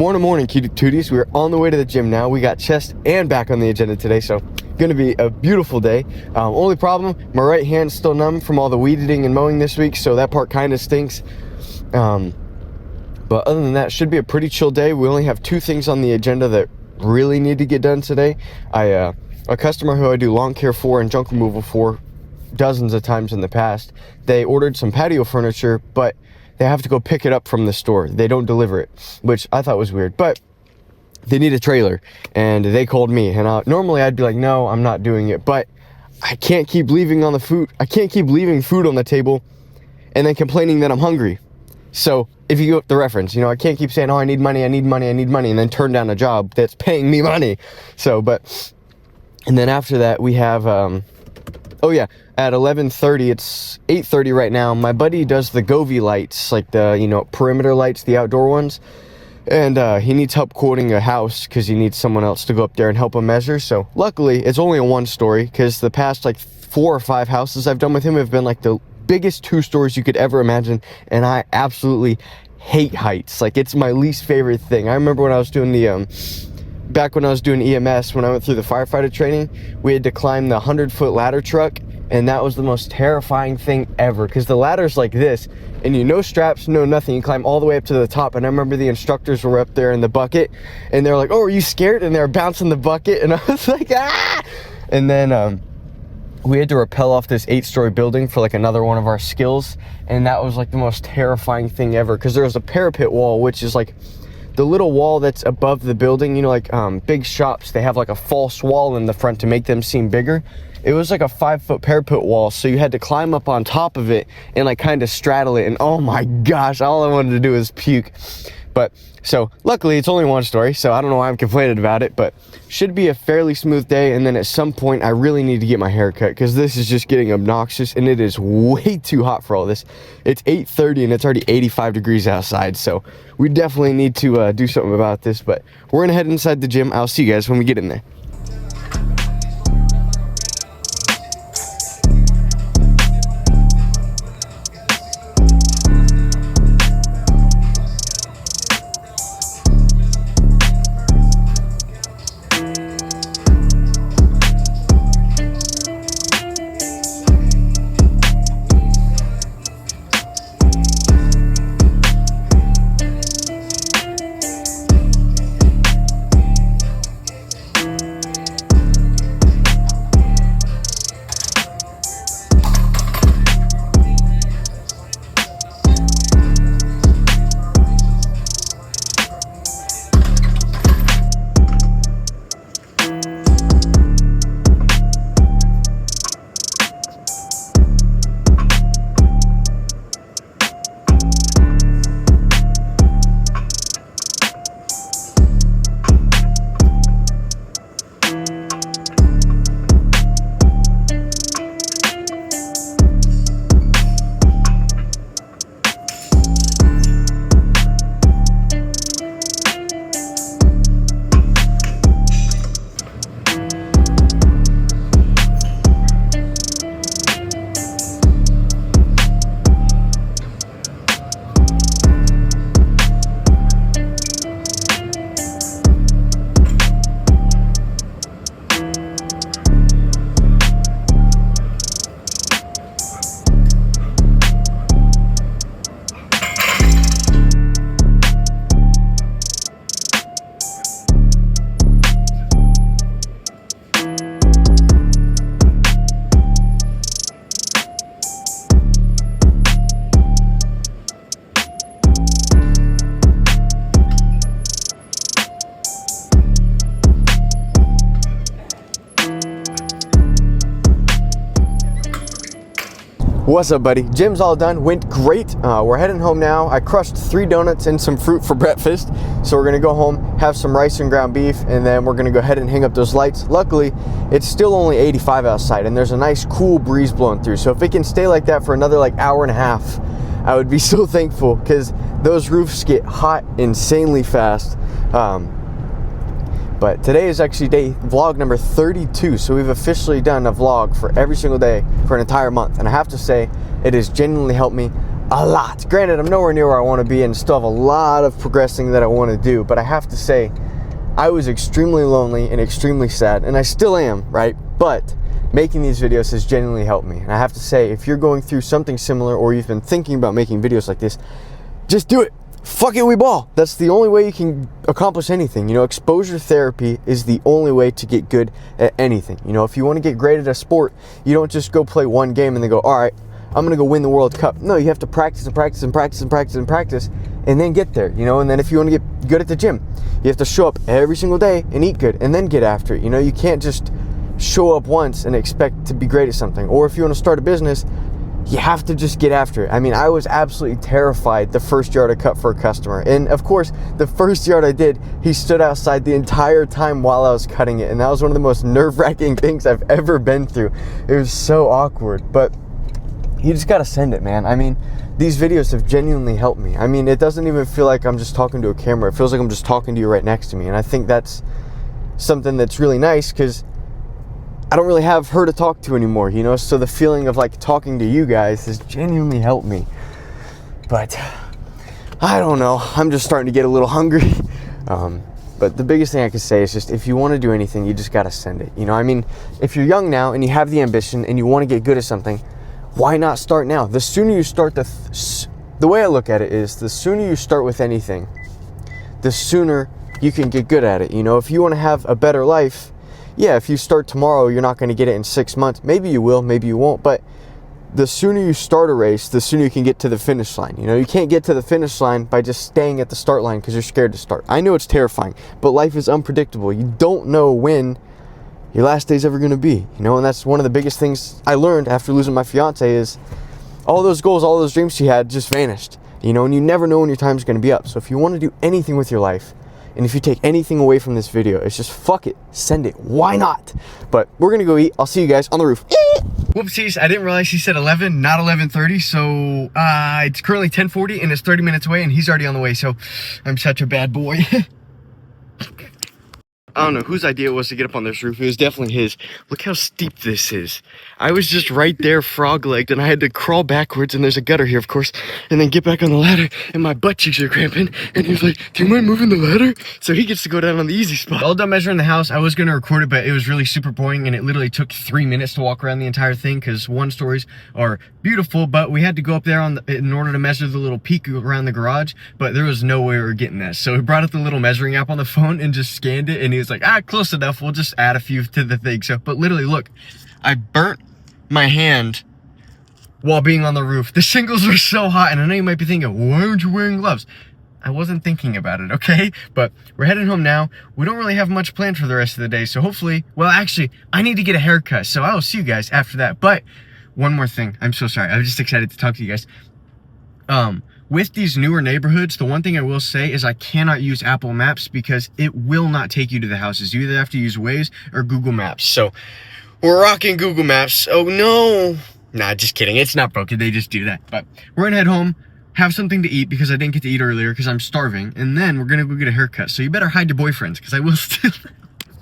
Morning, cutie tooties. We're on the way to the gym now. We got chest and back on the agenda today, so gonna be a beautiful day. Only problem, my right hand's still numb from all the weed eating and mowing this week, so that part kind of stinks. But other than that, should be a pretty chill day. We only have 2 things on the agenda that really need to get done today. A customer who I do lawn care for and junk removal for dozens of times in the past, they ordered some patio furniture, but they have to go pick it up from the store. They don't deliver it, which I thought was weird, but they need a trailer, and they called me, and normally I'd be like, no, I'm not doing it, but I can't keep leaving leaving food on the table and then complaining that I'm hungry. So if you go the reference, I can't keep saying, oh, I need money, and then turn down a job that's paying me money. And then after that, we have, at 11:30, it's 8:30 right now. My buddy does the Govee lights, like the, perimeter lights, the outdoor ones. And he needs help quoting a house because he needs someone else to go up there and help him measure. So luckily, it's only a 1-story because the past 4 or 5 houses I've done with him have been the biggest 2 stories you could ever imagine. And I absolutely hate heights. It's my least favorite thing. I remember when I was doing back when I was doing EMS, when I went through the firefighter training, we had to climb the 100-foot ladder truck. And that was the most terrifying thing ever, because the ladder's like this, and no straps, no nothing. You climb all the way up to the top. And I remember the instructors were up there in the bucket, and they're like, oh, are you scared? And they were bouncing the bucket, and I was like, ah! And then we had to rappel off this 8-story building for another one of our skills, and that was the most terrifying thing ever, because there was a parapet wall, which is the little wall that's above the building. Big shops, they have a false wall in the front to make them seem bigger. It was a 5-foot parapet wall, so you had to climb up on top of it and kind of straddle it, and oh my gosh, all I wanted to do was puke. But so luckily it's only 1 story, so I don't know why I'm complaining about it, but should be a fairly smooth day. And then at some point I really need to get my hair cut, because this is just getting obnoxious and it is way too hot for all this. It's 8:30 and it's already 85 degrees outside, so we definitely need to do something about this. But we're gonna head inside the gym. I'll see you guys when we get in there. What's up, buddy? Gym's all done, went great. We're heading home now. I crushed 3 donuts and some fruit for breakfast. So we're gonna go home, have some rice and ground beef, and then we're gonna go ahead and hang up those lights. Luckily, it's still only 85 outside and there's a nice cool breeze blowing through. So if it can stay like that for another hour and a half, I would be so thankful, because those roofs get hot insanely fast. But today is actually vlog number 32, so we've officially done a vlog for every single day for an entire month. And I have to say, it has genuinely helped me a lot. Granted, I'm nowhere near where I want to be and still have a lot of progressing that I want to do, but I have to say, I was extremely lonely and extremely sad, and I still am, right? But making these videos has genuinely helped me. And I have to say, if you're going through something similar or you've been thinking about making videos like this, just do it. Fuck it, we ball. That's the only way you can accomplish anything. You know, exposure therapy is the only way to get good at anything. You know, if you want to get great at a sport, you don't just go play one game and then go, all right, I'm going to go win the World Cup. No, you have to practice and practice and practice and practice and practice and then get there, you know. And then if you want to get good at the gym, you have to show up every single day and eat good and then get after it. You know, you can't just show up once and expect to be great at something. Or if you want to start a business, you have to just get after it. I mean, I was absolutely terrified the first yard I cut for a customer. And of course, the first yard I did, he stood outside the entire time while I was cutting it. And that was one of the most nerve-wracking things I've ever been through. It was so awkward, but you just gotta send it, man. I mean, these videos have genuinely helped me. I mean, it doesn't even feel like I'm just talking to a camera. It feels like I'm just talking to you right next to me. And I think that's something that's really nice because I don't really have her to talk to anymore, you know? So the feeling of like talking to you guys has genuinely helped me. But I don't know. I'm just starting to get a little hungry. But the biggest thing I can say is just if you want to do anything, you just got to send it. You know, I mean, if you're young now and you have the ambition and you want to get good at something, why not start now? The sooner you start, the way I look at it is the sooner you start with anything, the sooner you can get good at it. You know, if you want to have a better life, yeah, if you start tomorrow, you're not going to get it in 6 months. Maybe you will, maybe you won't. But the sooner you start a race, the sooner you can get to the finish line. You know, you can't get to the finish line by just staying at the start line because you're scared to start. I know it's terrifying, but life is unpredictable. You don't know when your last day's ever going to be, you know, and that's one of the biggest things I learned after losing my fiance is all those goals, all those dreams she had just vanished, you know, and you never know when your time's going to be up. So if you want to do anything with your life, and if you take anything away from this video, it's just fuck it, send it. Why not? But we're going to go eat. I'll see you guys on the roof. Whoopsies, I didn't realize he said 11, not 11:30. So it's currently 10:40 and it's 30 minutes away and he's already on the way. So I'm such a bad boy. I don't know whose idea it was to get up on this roof. It was definitely his. Look how steep this is. I was just right there frog-legged and I had to crawl backwards and there's a gutter here, of course, and then get back on the ladder and my butt cheeks are cramping and he was like, do you mind moving the ladder? So he gets to go down on the easy spot. All done measuring the house. I was going to record it, but it was really super boring and it literally took 3 minutes to walk around the entire thing because one stories are beautiful, but we had to go up there in order to measure the little peak around the garage, but there was no way we were getting that. So we brought up the little measuring app on the phone and just scanned it and he was like, close enough, we'll just add a few to the thing. So, but literally, look, I burnt my hand while being on the roof. The shingles were so hot, and I know you might be thinking, why aren't you wearing gloves? I wasn't thinking about it, okay? But we're heading home now. We don't really have much planned for the rest of the day, so hopefully, well, actually, I need to get a haircut, so I will see you guys after that. But one more thing, I'm so sorry. I'm just excited to talk to you guys. With these newer neighborhoods, the one thing I will say is I cannot use Apple Maps because it will not take you to the houses. You either have to use Waze or Google Maps. So we're rocking Google Maps. Oh no. Nah, just kidding. It's not broken. They just do that. But we're gonna head home, have something to eat because I didn't get to eat earlier because I'm starving. And then we're gonna go get a haircut. So you better hide your boyfriends because I will still...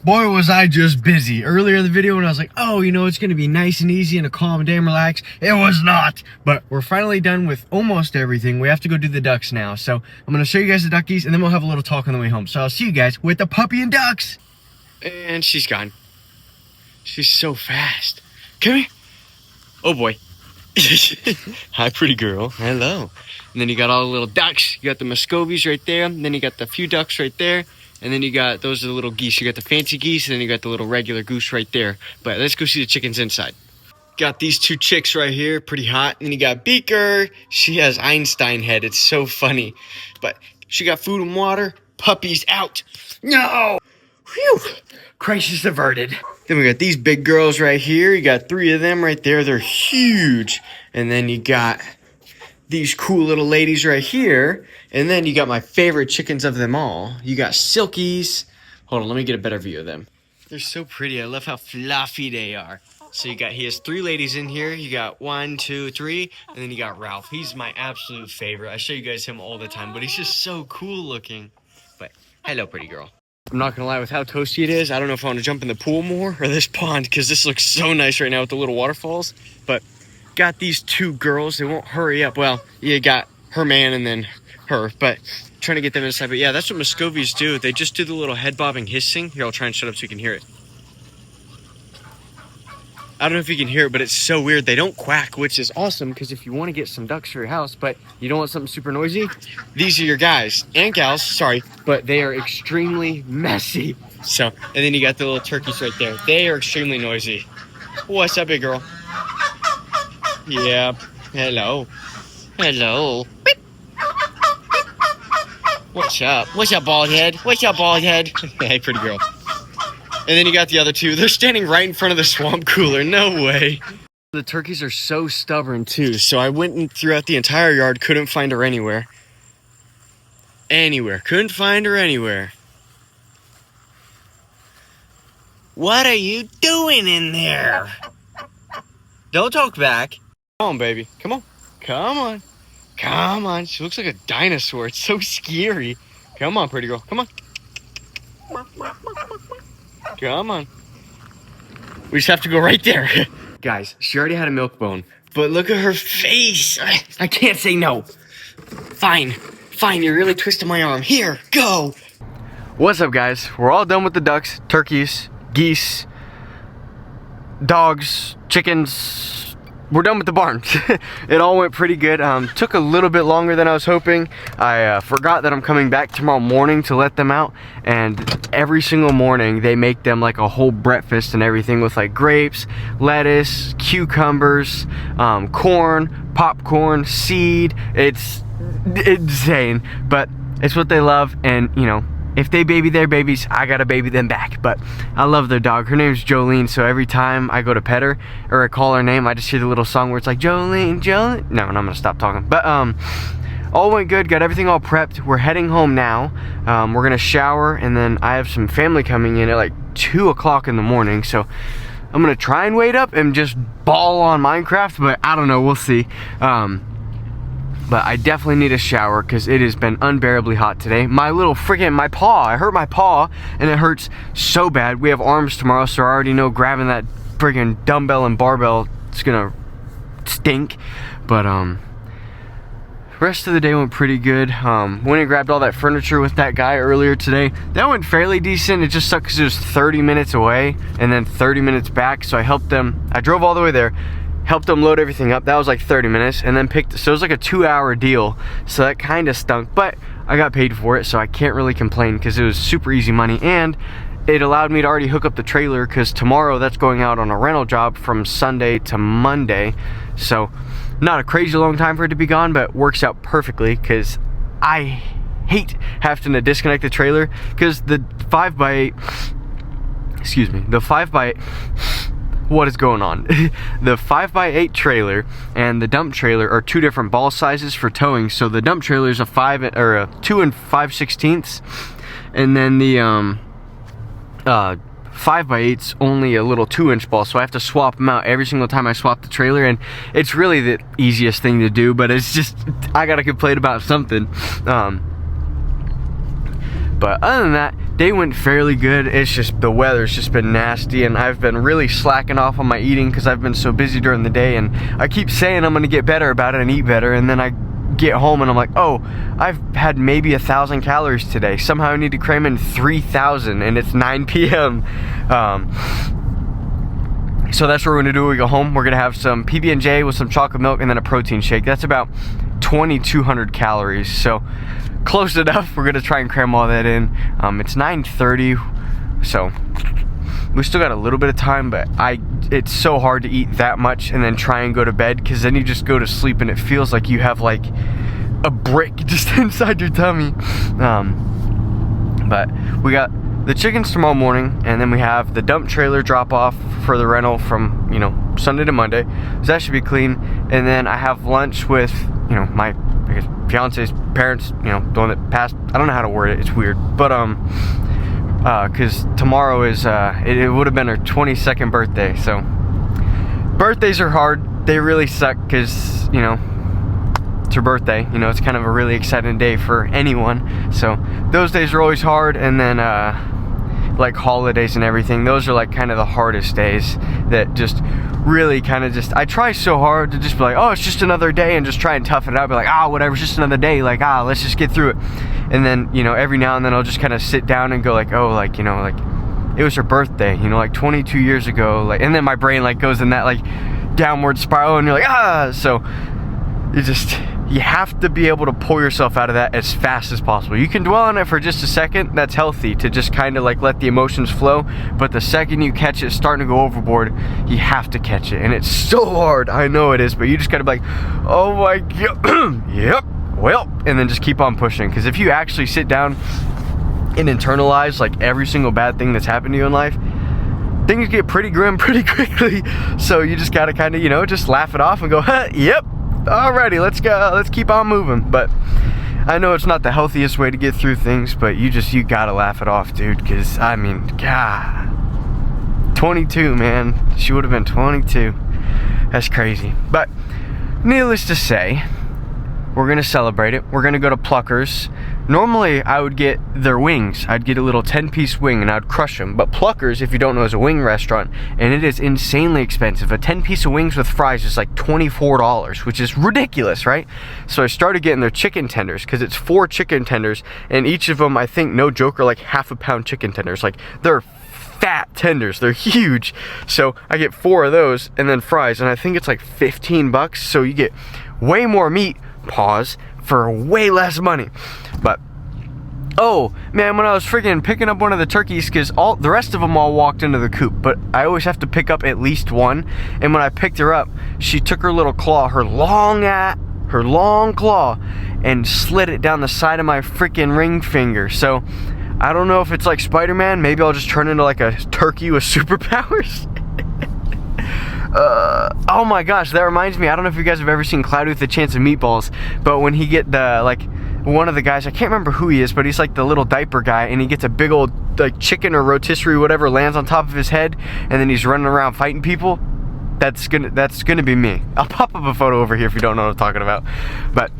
Boy, was I just busy. Earlier in the video when I was like, oh, you know, it's going to be nice and easy and a calm day and relax. It was not. But we're finally done with almost everything. We have to go do the ducks now. So I'm going to show you guys the duckies and then we'll have a little talk on the way home. So I'll see you guys with the puppy and ducks. And she's gone. She's so fast. Come here. Oh, boy. Hi, pretty girl. Hello. And then you got all the little ducks. You got the Muscovies right there. And then you got the few ducks right there. And then you got, those are the little geese. You got the fancy geese, and then you got the little regular goose right there. But let's go see the chickens inside. Got these two chicks right here, pretty hot. And then you got Beaker. She has Einstein head. It's so funny. But she got food and water. Puppies out. No! Whew! Crisis averted. Then we got these big girls right here. You got 3 of them right there. They're huge. And then you got these cool little ladies right here. And then you got my favorite chickens of them all. You got Silkies. Hold on, let me get a better view of them. They're so pretty. I love how fluffy they are. So he has 3 ladies in here. You got 1, 2, 3, and then you got Ralph. He's my absolute favorite. I show you guys him all the time, but he's just so cool looking. But hello, pretty girl. I'm not gonna lie, with how toasty it is, I don't know if I want to jump in the pool more or this pond because this looks so nice right now with the little waterfalls. But got these two girls. They won't hurry up. Well, you got her man and then her, but trying to get them inside. But yeah, that's what Muscovies do. They just do the little head bobbing hissing. Here, I'll try and shut up so you can hear it. I don't know if you can hear it, but it's so weird. They don't quack, which is awesome, because if you want to get some ducks for your house, but you don't want something super noisy, these are your guys and gals, sorry, but they are extremely messy. So, and then you got the little turkeys right there. They are extremely noisy. What's up, big girl? Yeah. Hello. Hello. What's up? What's up, bald head? What's up, bald head? Hey, pretty girl. And then you got the other two. They're standing right in front of the swamp cooler. No way. The turkeys are so stubborn, too. So I went throughout the entire yard. Couldn't find her anywhere. Couldn't find her anywhere. What are you doing in there? Don't talk back. Come on, baby. Come on. Come on. Come on. She looks like a dinosaur. It's so scary. Come on, pretty girl. Come on. Come on. We just have to go right there. Guys, she already had a milk bone, but look at her face. I can't say no. Fine, you're really twisting my arm. Here, go. What's up, guys? We're all done with the ducks, turkeys, geese, dogs, chickens. We're done with the barn. It all went pretty good. Took a little bit longer than I was hoping. I forgot that I'm coming back tomorrow morning to let them out, and every single morning they make them like a whole breakfast and everything with like grapes, lettuce, cucumbers, corn, popcorn, seed. It's insane, but it's what they love, and you know, if they baby their babies, I gotta baby them back. But I love their dog. Her name's Jolene, so every time I go to pet her or I call her name, I just hear the little song where it's like, Jolene, Jolene. No, I'm gonna stop talking. But all went good, got everything all prepped. We're heading home now. We're gonna shower, and then I have some family coming in at like 2 o'clock in the morning, so I'm gonna try and wait up and just ball on Minecraft, but I don't know, we'll see. But I definitely need a shower because it has been unbearably hot today. My paw, I hurt my paw, and it hurts so bad. We have arms tomorrow, so I already know grabbing that friggin' dumbbell and barbell, it's gonna stink. But rest of the day went pretty good. Went and grabbed all that furniture with that guy earlier today. That went fairly decent. It just sucked because it was 30 minutes away and then 30 minutes back. So I helped them. I drove all the way there, helped them load everything up. That was like 30 minutes, and then so it was like a 2-hour deal. So that kind of stunk, but I got paid for it, so I can't really complain because it was super easy money, and it allowed me to already hook up the trailer because tomorrow that's going out on a rental job from Sunday to Monday. So not a crazy long time for it to be gone, but works out perfectly because I hate having to disconnect the trailer because the 5x8, what is going on? The 5x8 trailer and the dump trailer are two different ball sizes for towing. So the dump trailer is a 2 5/16, and then the 5x8's only a little 2-inch ball. So I have to swap them out every single time I swap the trailer, and it's really the easiest thing to do. But it's just, I gotta complain about something. But other than that, day went fairly good. It's just the weather's just been nasty, and I've been really slacking off on my eating because I've been so busy during the day, and I keep saying I'm gonna get better about it and eat better, and then I get home and I'm like, oh, I've had maybe 1,000 calories today. Somehow I need to cram in 3,000, and it's 9 p.m. So that's what we're gonna do when we go home. We're gonna have some PB&J with some chocolate milk and then a protein shake. That's about 2,200 calories. So close enough. We're gonna try and cram all that in. It's 9:30, so we still got a little bit of time, but it's so hard to eat that much and then try and go to bed, because then you just go to sleep and it feels like you have like a brick just inside your tummy. But we got the chickens tomorrow morning, and then we have the dump trailer drop off for the rental from, you know, Sunday to Monday, so that should be clean. And then I have lunch with, you know, my fiance's parents, you know, the one that passed. I don't know how to word it, it's weird, but because tomorrow is it would have been her 22nd birthday. So birthdays are hard, they really suck, because, you know, it's her birthday, you know, it's kind of a really exciting day for anyone. So those days are always hard. And then like holidays and everything, those are like kind of the hardest days that just really kind of just, I try so hard to just be like, oh, it's just another day, and just try and toughen it out, be like, whatever, it's just another day, like, let's just get through it. And then, you know, every now and then I'll just kind of sit down and go like, oh, like, you know, like, it was her birthday, you know, like 22 years ago, like, and then my brain like goes in that like downward spiral, and you're like, so you have to be able to pull yourself out of that as fast as possible. You can dwell on it for just a second, that's healthy, to just kind of like let the emotions flow, but the second you catch it starting to go overboard, you have to catch it. And it's so hard, I know it is, but you just gotta be like, oh my god, yep, well, and then just keep on pushing. Because if you actually sit down and internalize like every single bad thing that's happened to you in life, things get pretty grim pretty quickly. So you just gotta kind of, you know, just laugh it off and go, yep, alrighty, let's go, let's keep on moving. But I know it's not the healthiest way to get through things, but you gotta laugh it off, dude. Because I mean, God, 22, man, she would have been 22. That's crazy. But needless to say, we're gonna celebrate it. We're gonna go to Pluckers. Normally I would get their wings. I'd get a little 10-piece wing and I'd crush them. But Pluckers, if you don't know, is a wing restaurant, and it is insanely expensive. A 10-piece of wings with fries is like $24, which is ridiculous, right? So I started getting their chicken tenders, because it's 4 chicken tenders, and each of them, I think, no joke, are like half-a-pound chicken tenders. Like, they're fat tenders, they're huge. So I get 4 of those and then fries, and I think it's like 15 bucks. So you get way more meat, for way less money. But oh man, when I was freaking picking up one of the turkeys, because all the rest of them all walked into the coop, but I always have to pick up at least one. And when I picked her up, she took her little claw, her long claw, and slid it down the side of my freaking ring finger. So I don't know if it's like Spider-Man. Maybe I'll just turn into like a turkey with superpowers. Oh my gosh, that reminds me, I don't know if you guys have ever seen Cloudy with a Chance of Meatballs, but when he get the, like, one of the guys, I can't remember who he is, but he's like the little diaper guy, and he gets a big old, like, chicken or rotisserie, whatever, lands on top of his head, and then he's running around fighting people. That's gonna be me. I'll pop up a photo over here if you don't know what I'm talking about. But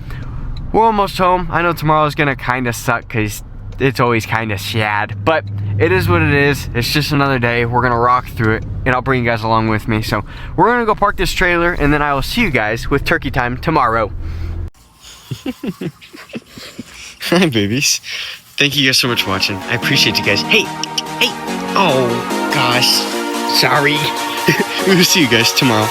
we're almost home. I know tomorrow's gonna kind of suck, because it's always kind of sad, but it is what it is. It's just another day. We're gonna rock through it, and I'll bring you guys along with me. So we're gonna go park this trailer, and then I will see you guys with turkey time tomorrow. Hi babies, thank you guys so much for watching. I appreciate you guys. Hey, oh gosh, sorry. We'll see you guys tomorrow.